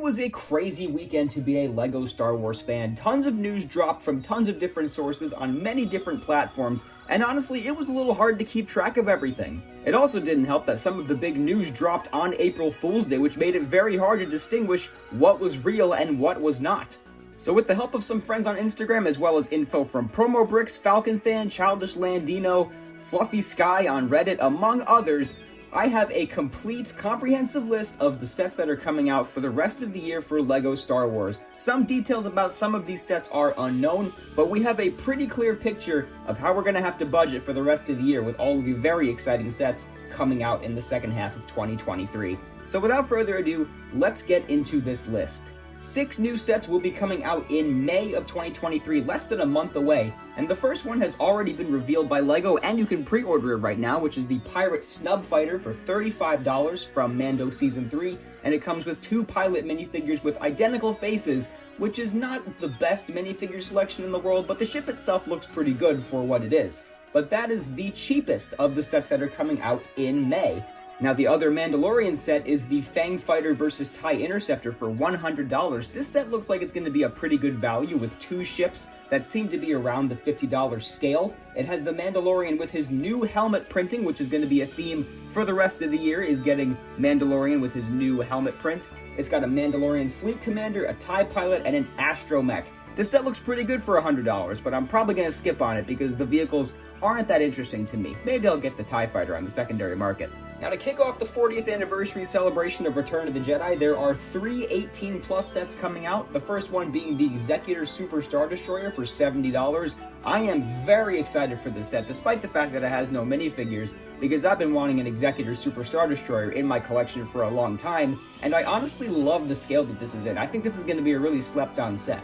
was a crazy weekend to be a LEGO Star Wars fan. Tons of news dropped from tons of different sources on many different platforms, and honestly, it was a little hard to keep track of everything. It also didn't help that some of the big news dropped on April Fool's Day, which made it very hard to distinguish what was real and what was not. So with the help of some friends on Instagram, as well as info from Promo Bricks, Falcon Fan, Childish Landino, Fluffy Sky on Reddit, among others, I have a complete, comprehensive list of the sets that are coming out for the rest of the year for LEGO Star Wars. Some details about some of these sets are unknown, but we have a pretty clear picture of how we're going to have to budget for the rest of the year with all of the very exciting sets coming out in the second half of 2023. So without further ado, let's get into this list. 6 new sets will be coming out in May of 2023, less than a month away, and the first one has already been revealed by LEGO, and you can pre-order it right now, which is the Pirate Snub Fighter for $35 from Mando Season 3, and it comes with 2 pilot minifigures with identical faces, which is not the best minifigure selection in the world, but the ship itself looks pretty good for what it is. But that is the cheapest of the sets that are coming out in May. Now, the other Mandalorian set is the Fang Fighter vs. TIE Interceptor for $100. This set looks like it's going to be a pretty good value with 2 ships that seem to be around the $50 scale. It has the Mandalorian with his new helmet printing, which is going to be a theme for the rest of the year, is getting Mandalorian with his new helmet print. It's got a Mandalorian Fleet Commander, a TIE Pilot, and an Astromech. This set looks pretty good for $100, but I'm probably going to skip on it because the vehicles aren't that interesting to me. Maybe I'll get the TIE Fighter on the secondary market. Now, to kick off the 40th anniversary celebration of Return of the Jedi, there are 3 18-plus sets coming out, the first one being the Executor Super Star Destroyer for $70. I am very excited for this set, despite the fact that it has no minifigures, because I've been wanting an Executor Super Star Destroyer in my collection for a long time, and I honestly love the scale that this is in. I think this is going to be a really slept-on set.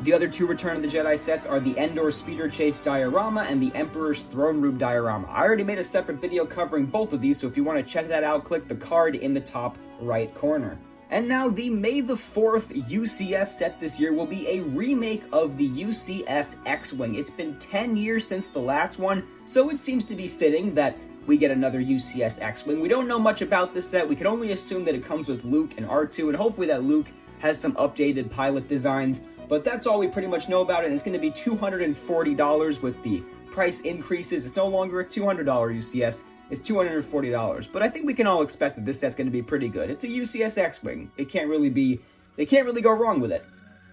The other 2 Return of the Jedi sets are the Endor Speeder Chase diorama and the Emperor's Throne Room diorama. I already made a separate video covering both of these, so if you want to check that out, click the card in the top right corner. And now, the May the 4th UCS set this year will be a remake of the UCS X-Wing. It's been 10 years since the last one, so it seems to be fitting that we get another UCS X-Wing. We don't know much about this set. We can only assume that it comes with Luke and R2, and hopefully that Luke has some updated pilot designs. But that's all we pretty much know about it, and it's going to be $240 with the price increases. It's no longer a $200 UCS, it's $240. But I think we can all expect that this set's going to be pretty good. It's a UCS X-Wing. They can't really go wrong with it.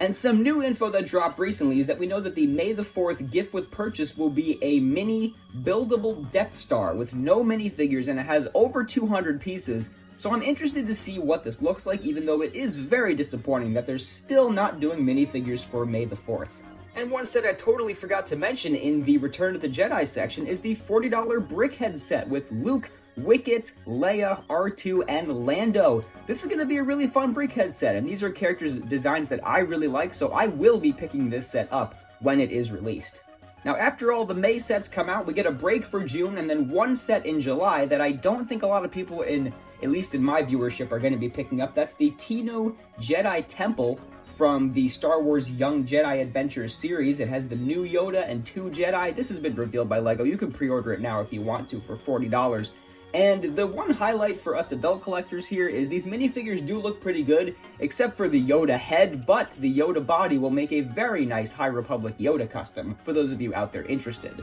And some new info that dropped recently is that we know that the May the 4th gift with purchase will be a mini buildable Death Star with no minifigures, and it has over 200 pieces. So I'm interested to see what this looks like, even though it is very disappointing that they're still not doing minifigures for May the 4th. And one set I totally forgot to mention in the Return of the Jedi section is the $40 Brickhead set with Luke, Wicket, Leia, R2, and Lando. This is going to be a really fun Brickhead set, and these are characters' designs that I really like, so I will be picking this set up when it is released. Now, after all the May sets come out, we get a break for June, and then one set in July that I don't think a lot of people at least in my viewership, are going to be picking up. That's the Tino Jedi Temple from the Star Wars Young Jedi Adventures series. It has the new Yoda and 2 Jedi. This has been revealed by LEGO. You can pre-order it now if you want to for $40. And the one highlight for us adult collectors here is these minifigures do look pretty good, except for the Yoda head, but the Yoda body will make a very nice High Republic Yoda custom for those of you out there interested.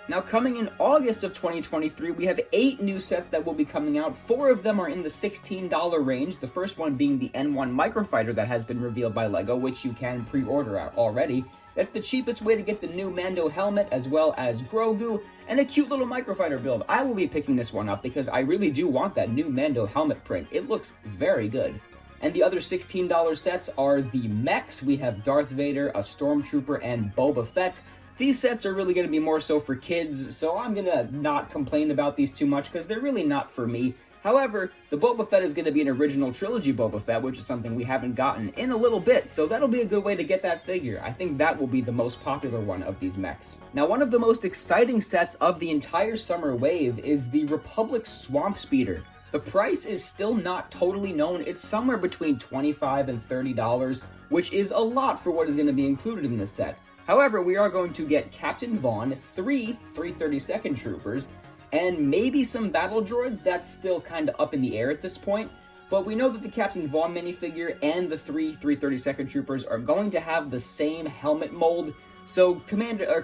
Now, coming in August of 2023, we have 8 new sets that will be coming out. 4 of them are in the $16 range, the first one being the N1 Microfighter that has been revealed by LEGO, which you can pre-order already. That's the cheapest way to get the new Mando helmet, as well as Grogu, and a cute little Microfighter build. I will be picking this one up because I really do want that new Mando helmet print. It looks very good. And the other $16 sets are the mechs. We have Darth Vader, a Stormtrooper, and Boba Fett. These sets are really going to be more so for kids, so I'm going to not complain about these too much because they're really not for me. However, the Boba Fett is going to be an original trilogy Boba Fett, which is something we haven't gotten in a little bit, so that'll be a good way to get that figure. I think that will be the most popular one of these mechs. Now, one of the most exciting sets of the entire summer wave is the Republic Swamp Speeder. The price is still not totally known. It's somewhere between $25 and $30, which is a lot for what is going to be included in this set. However, we are going to get Captain Vaughn, 3 332nd Troopers, and maybe some battle droids. That's still kind of up in the air at this point. But we know that the Captain Vaughn minifigure and the three 332nd Troopers are going to have the same helmet mold, so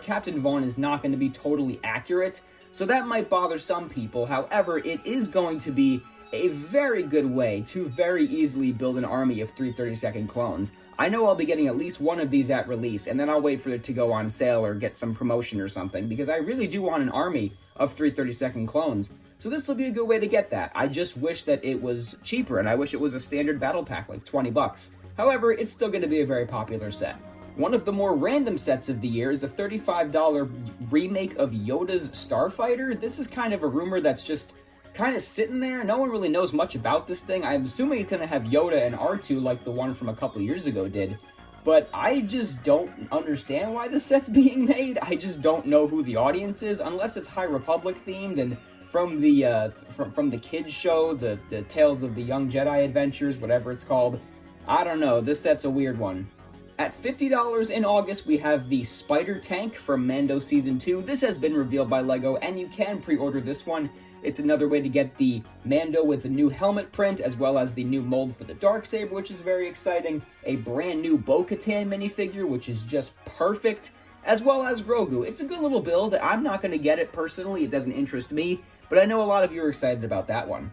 Captain Vaughn is not going to be totally accurate, so that might bother some people. However, it is going to be a very good way to very easily build an army of 332nd clones. I know I'll be getting at least one of these at release, and then I'll wait for it to go on sale or get some promotion or something, because I really do want an army of 332nd clones. So this will be a good way to get that. I just wish that it was cheaper, and I wish it was a standard battle pack, like 20 bucks. However, it's still going to be a very popular set. One of the more random sets of the year is a $35 remake of Yoda's Starfighter. This is kind of a rumor that's just kind of sitting there. No one really knows much about this thing. I'm assuming it's going to have Yoda and R2 like the one from a couple years ago did. But I just don't understand why this set's being made. I just don't know who the audience is, unless it's High Republic themed and from the kids show, the Tales of the Young Jedi Adventures, whatever it's called. I don't know, this set's a weird one. At $50 in August, we have the Spider Tank from Mando Season 2. This has been revealed by LEGO, and you can pre-order this one. It's another way to get the Mando with the new helmet print, as well as the new mold for the Darksaber, which is very exciting. A brand new Bo-Katan minifigure, which is just perfect, as well as Grogu. It's a good little build. I'm not going to get it personally, it doesn't interest me, but I know a lot of you are excited about that one.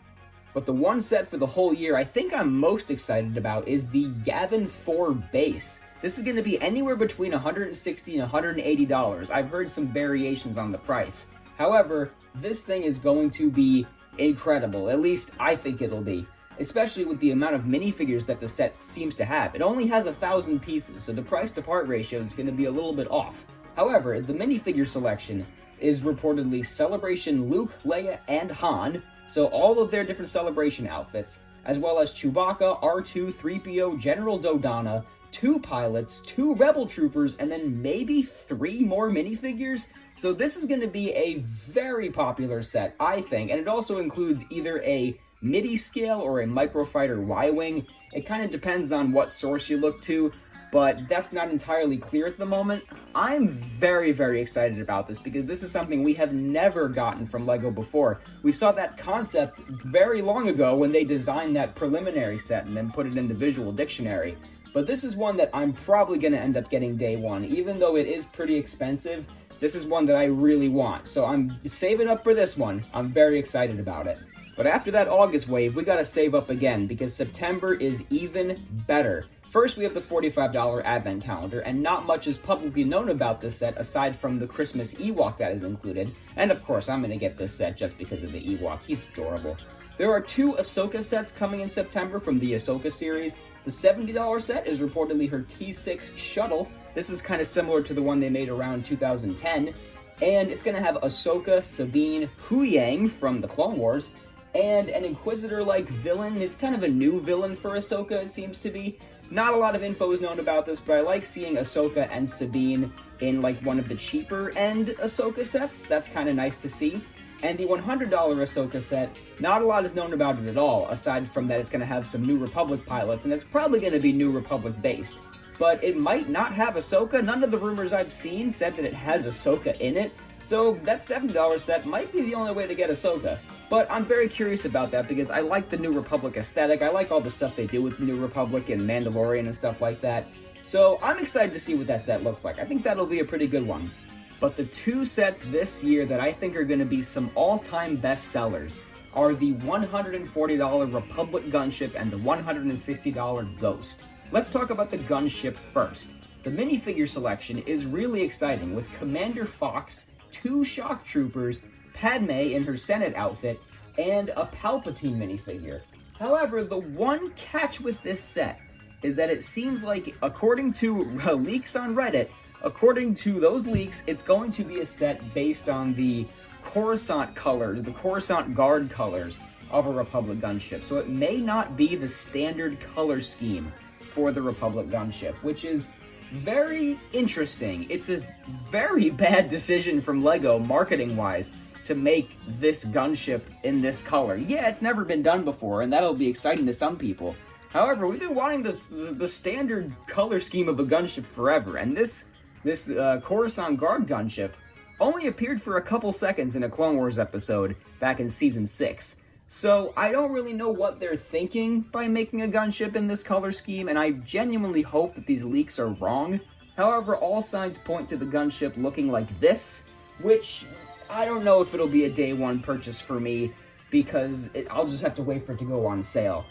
But the one set for the whole year I think I'm most excited about is the Yavin 4 base. This is going to be anywhere between $160 and $180. I've heard some variations on the price. However, this thing is going to be incredible. At least I think it'll be. Especially with the amount of minifigures that the set seems to have. It only has 1,000 pieces, so the price to part ratio is going to be a little bit off. However, the minifigure selection is reportedly Celebration Luke, Leia, and Han, so all of their different Celebration outfits, as well as Chewbacca, R2, 3PO, General Dodonna, 2 pilots, 2 Rebel Troopers, and then maybe 3 more minifigures. So this is going to be a very popular set, I think, and it also includes either a MIDI scale or a Microfighter Y-Wing. It kind of depends on what source you look to, but that's not entirely clear at the moment. I'm very, very excited about this because this is something we have never gotten from LEGO before. We saw that concept very long ago when they designed that preliminary set and then put it in the visual dictionary. But this is one that I'm probably going to end up getting day one. Even though it is pretty expensive, this is one that I really want. So I'm saving up for this one. I'm very excited about it. But after that August wave, we gotta save up again because September is even better. First, we have the $45 Advent Calendar, and not much is publicly known about this set aside from the Christmas Ewok that is included. And of course, I'm gonna get this set just because of the Ewok. He's adorable. There are 2 Ahsoka sets coming in September from the Ahsoka series. The $70 set is reportedly her T6 shuttle. This is kind of similar to the one they made around 2010. And it's going to have Ahsoka, Sabine, Huyang from the Clone Wars, and an Inquisitor-like villain. It's kind of a new villain for Ahsoka, it seems to be. Not a lot of info is known about this, but I like seeing Ahsoka and Sabine in like one of the cheaper end Ahsoka sets. That's kind of nice to see. And the $100 Ahsoka set, not a lot is known about it at all, aside from that it's going to have some New Republic pilots, and it's probably going to be New Republic based. But it might not have Ahsoka. None of the rumors I've seen said that it has Ahsoka in it, so that $70 set might be the only way to get Ahsoka. But I'm very curious about that because I like the New Republic aesthetic. I like all the stuff they do with the New Republic and Mandalorian and stuff like that. So I'm excited to see what that set looks like. I think that'll be a pretty good one. But the 2 sets this year that I think are going to be some all-time best sellers are the $140 Republic Gunship and the $160 Ghost. Let's talk about the gunship first. The minifigure selection is really exciting with Commander Fox, 2 Shock Troopers, Padme in her Senate outfit, and a Palpatine minifigure. However, the one catch with this set is that it seems like, according to leaks on Reddit, according to those leaks, it's going to be a set based on the Coruscant colors, the Coruscant Guard colors of a Republic gunship. So it may not be the standard color scheme for the Republic gunship, which is very interesting. It's a very bad decision from LEGO, marketing-wise, to make this gunship in this color. Yeah, it's never been done before, and that'll be exciting to some people. However, we've been wanting the standard color scheme of a gunship forever, and this Coruscant Guard gunship only appeared for a couple seconds in a Clone Wars episode back in Season 6. So I don't really know what they're thinking by making a gunship in this color scheme, and I genuinely hope that these leaks are wrong. However, all signs point to the gunship looking like this, which I don't know if it'll be a day one purchase for me, because I'll just have to wait for it to go on sale.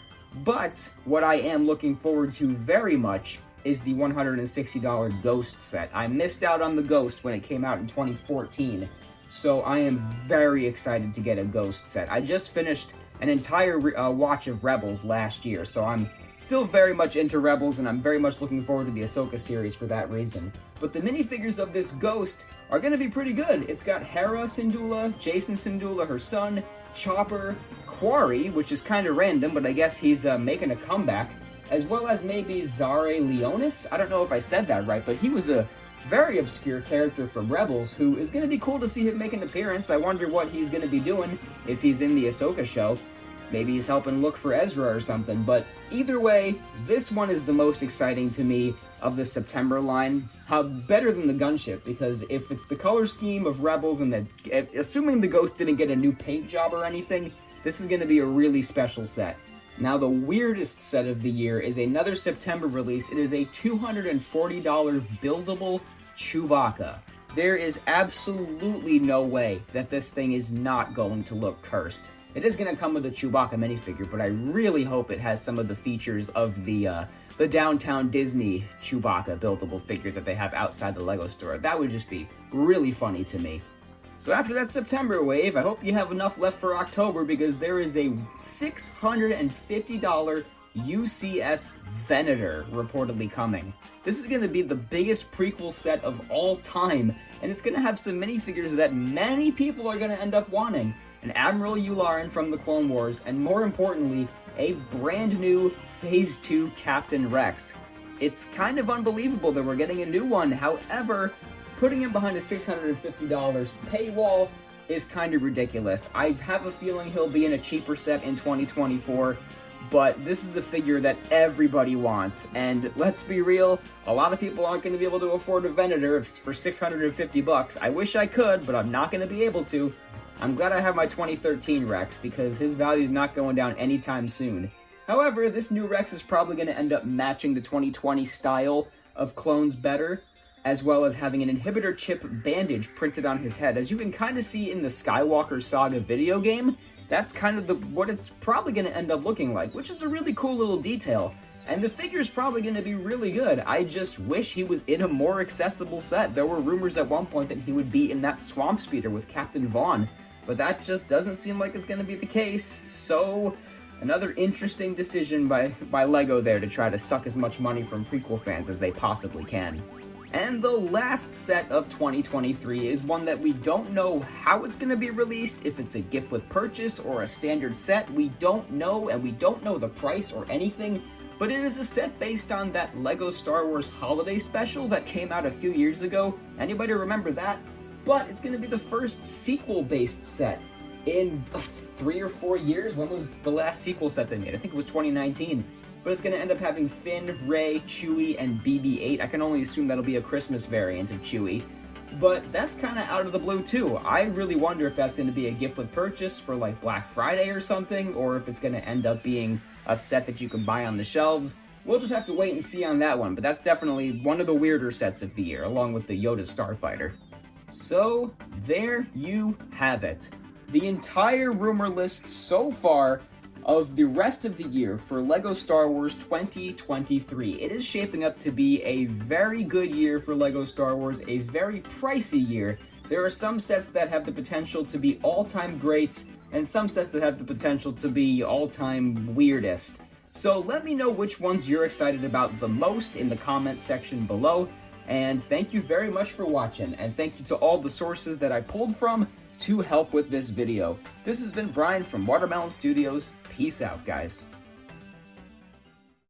But what I am looking forward to very much is the $160 Ghost set. I missed out on the Ghost when it came out in 2014, so I am very excited to get a Ghost set. I just finished an entire watch of Rebels last year, so I'm still very much into Rebels, and I'm very much looking forward to the Ahsoka series for that reason. But the minifigures of this Ghost are going to be pretty good. It's got Hera Syndulla, Jason Syndulla, her son, Chopper, Quarry, which is kind of random, but I guess he's making a comeback, as well as maybe Zare Leonis. I don't know if I said that right, but he was a very obscure character from Rebels who is going to be cool to see him make an appearance. I wonder what he's going to be doing if he's in the Ahsoka show. Maybe he's helping look for Ezra or something, but either way, this one is the most exciting to me of the September line. Better than the gunship, because if it's the color scheme of Rebels and assuming the Ghost didn't get a new paint job or anything, this is going to be a really special set. Now, the weirdest set of the year is another September release. It is a $240 buildable Chewbacca. There is absolutely no way that this thing is not going to look cursed. It is going to come with a Chewbacca minifigure, but I really hope it has some of the features of the Downtown Disney Chewbacca buildable figure that they have outside the LEGO store. That would just be really funny to me. So after that September wave, I hope you have enough left for October, because there is a $650 UCS Venator reportedly coming. This is going to be the biggest prequel set of all time, and it's going to have some minifigures that many people are going to end up wanting. An Admiral Yularen from the Clone Wars, and more importantly, a brand new Phase 2 Captain Rex. It's kind of unbelievable that we're getting a new one, however, putting him behind a $650 paywall is kind of ridiculous. I have a feeling he'll be in a cheaper set in 2024, but this is a figure that everybody wants, and let's be real, a lot of people aren't going to be able to afford a Venator for $650. I wish I could, but I'm not going to be able to. I'm glad I have my 2013 Rex, because his value is not going down anytime soon. However, this new Rex is probably going to end up matching the 2020 style of clones better, as well as having an inhibitor chip bandage printed on his head. As you can kind of see in the Skywalker Saga video game, that's kind of what it's probably going to end up looking like, which is a really cool little detail. And the figure's probably going to be really good. I just wish he was in a more accessible set. There were rumors at one point that he would be in that Swamp Speeder with Captain Vaughn, but that just doesn't seem like it's going to be the case. So another interesting decision by LEGO there to try to suck as much money from prequel fans as they possibly can. And the last set of 2023 is one that we don't know how it's going to be released, if it's a gift with purchase or a standard set. We don't know, and we don't know the price or anything, but it is a set based on that LEGO Star Wars Holiday Special that came out a few years ago. Anybody remember that? But it's going to be the first sequel-based set in 3 or 4 years. When was the last sequel set they made? I think it was 2019. But it's going to end up having Finn, Rey, Chewie, and BB-8. I can only assume that'll be a Christmas variant of Chewie. But that's kind of out of the blue too. I really wonder if that's going to be a gift with purchase for like Black Friday or something, or if it's going to end up being a set that you can buy on the shelves. We'll just have to wait and see on that one, but that's definitely one of the weirder sets of the year, along with the Yoda Starfighter. So, there you have it. The entire rumor list so far of the rest of the year for LEGO Star Wars 2023. It is shaping up to be a very good year for LEGO Star Wars, a very pricey year. There are some sets that have the potential to be all-time greats, and some sets that have the potential to be all-time weirdest. So let me know which ones you're excited about the most in the comments section below, and thank you very much for watching, and thank you to all the sources that I pulled from to help with this video. This has been Brian from Watermelon Studios. Peace out, guys.